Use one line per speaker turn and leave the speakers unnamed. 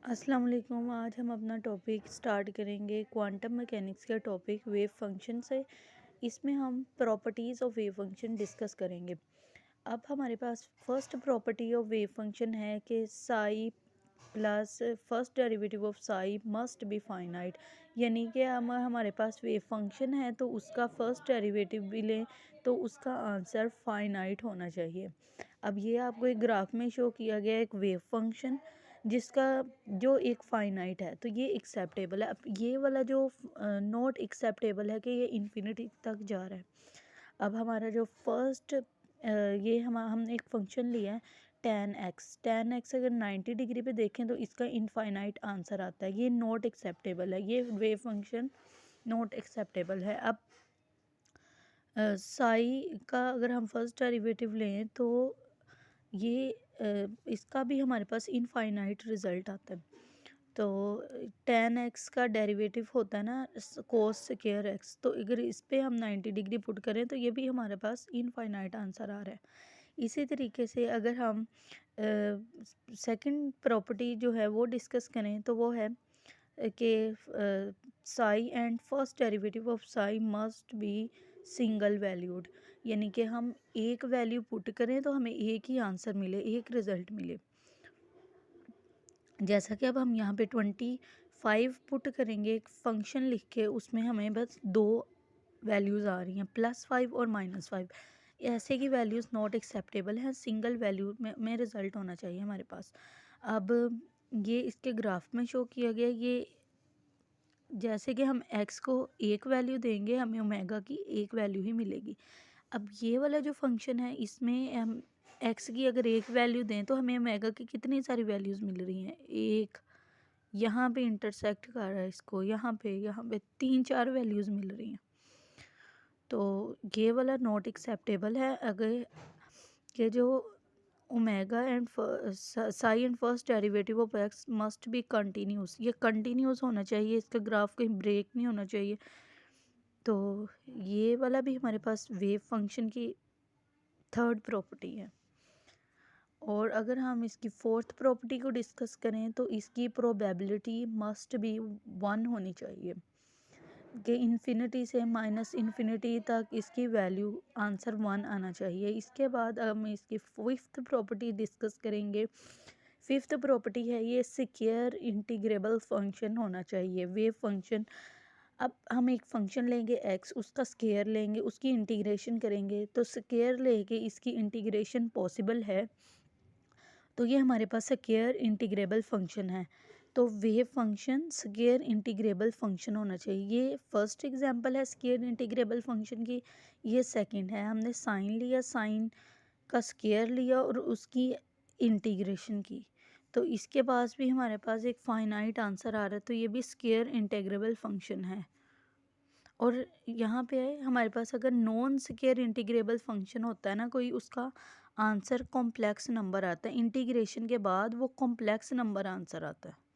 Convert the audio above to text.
अस्सलाम वालेकुम। आज हम अपना टॉपिक स्टार्ट करेंगे क्वांटम मैकेनिक्स का टॉपिक वेव फंक्शन से। इसमें हम properties of wave function discuss करेंगे। अब हमारे पास first property of wave function है कि psi plus first derivative of psi must be finite, यानी कि हमारे पास वेव फंक्शन है तो उसका फर्स्ट डेरिवेटिव भी लें तो उसका आंसर फाइनाइट होना चाहिए। अब ये आपको एक ग्राफ में शो किया गया एक वेव फंक्शन जिसका जो एक फाइनाइट है, तो ये एक्सेप्टेबल है। अब ये वाला जो नॉट एक्सेप्टेबल है कि ये इन्फिनिटी तक जा रहा है। अब हमारा जो फर्स्ट ये हमने एक फंक्शन लिया है tan x अगर 90 डिग्री पे देखें तो इसका इनफाइनाइट आंसर आता है। ये नॉट एक्सेप्टेबल है, ये वेव फंक्शन नॉट एक्सेप्टेबल है। अब साई का अगर हम फर्स्ट डेरिवेटिव लें तो ये इसका भी हमारे पास इनफाइनाइट रिज़ल्ट आता है। तो tan x का डेरिवेटिव होता है ना कोस स्क्वायर x, तो अगर इस पे हम 90 डिग्री पुट करें तो ये भी हमारे पास इनफाइनाइट आंसर आ रहा है। इसी तरीके से अगर हम सेकंड प्रॉपर्टी जो है वो डिस्कस करें तो वो है कि Sai and first derivative of psi must B single valued, यानी कि हम एक वैल्यू पुट करें तो हमें एक ही आंसर मिले, एक रिज़ल्ट मिले। जैसा कि अब हम यहाँ पे 25 पुट करेंगे एक फंक्शन लिख के, उसमें हमें बस दो वैल्यूज़ आ रही हैं +5 और -5। ऐसे की वैल्यूज़ नॉट एक्सेप्टेबल हैं, सिंगल वैल्यू में रिज़ल्ट होना चाहिए हमारे पास। अब ये इसके ग्राफ में शो किया गया, ये जैसे कि हम x को एक वैल्यू देंगे हमें ओमेगा की एक वैल्यू ही मिलेगी। अब ये वाला जो फंक्शन है इसमें हम x की अगर एक वैल्यू दें तो हमें ओमेगा की कितनी सारी वैल्यूज़ मिल रही हैं, एक यहाँ पे इंटरसेक्ट कर रहा है इसको, यहाँ पे 3-4 वैल्यूज़ मिल रही हैं। तो ये वाला नॉट एक्सेप्टेबल है। अगर कि जो omega and Sai and first derivative of x must be continuous, ये कंटिन्यूस होना चाहिए, इसका ग्राफ कहीं ब्रेक नहीं होना चाहिए। तो ये वाला भी हमारे पास वेव फंक्शन की थर्ड प्रॉपर्टी है। और अगर हम इसकी फोर्थ प्रॉपर्टी को डिस्कस करें तो इसकी प्रोबेबिलिटी मस्ट बी 1 होनी चाहिए कि इन्फिनिटी से -इन्फिनिटी तक इसकी वैल्यू आंसर 1 आना चाहिए। इसके बाद हम इसकी फिफ्थ प्रॉपर्टी डिस्कस करेंगे। फिफ्थ प्रॉपर्टी है ये स्क्वायर इंटीग्रेबल फंक्शन होना चाहिए वेव फंक्शन। अब हम एक फंक्शन लेंगे x, उसका स्क्वायर लेंगे, उसकी इंटीग्रेशन करेंगे तो स्क्वायर लेके इसकी इंटीग्रेशन पॉसिबल है, तो ये हमारे पास स्क्वायर इंटीग्रेबल फंक्शन है। तो wave function square integrable function होना चाहिए। ये फर्स्ट एग्जांपल है स्क्वायर इंटीग्रेबल फंक्शन की, ये सेकंड है। हमने साइन लिया, साइन का स्क्वायर लिया और उसकी इंटीग्रेशन की, तो इसके पास भी हमारे पास एक फाइनाइट आंसर आ रहा है, तो ये भी स्क्वायर इंटीग्रेबल फंक्शन है। और यहाँ पे हमारे पास अगर नॉन स्क्वायर इंटीग्रेबल फंक्शन होता है ना कोई, उसका आंसर कॉम्प्लेक्स नंबर आता है, इंटीग्रेशन के बाद वो कॉम्प्लेक्स नंबर आंसर आता है।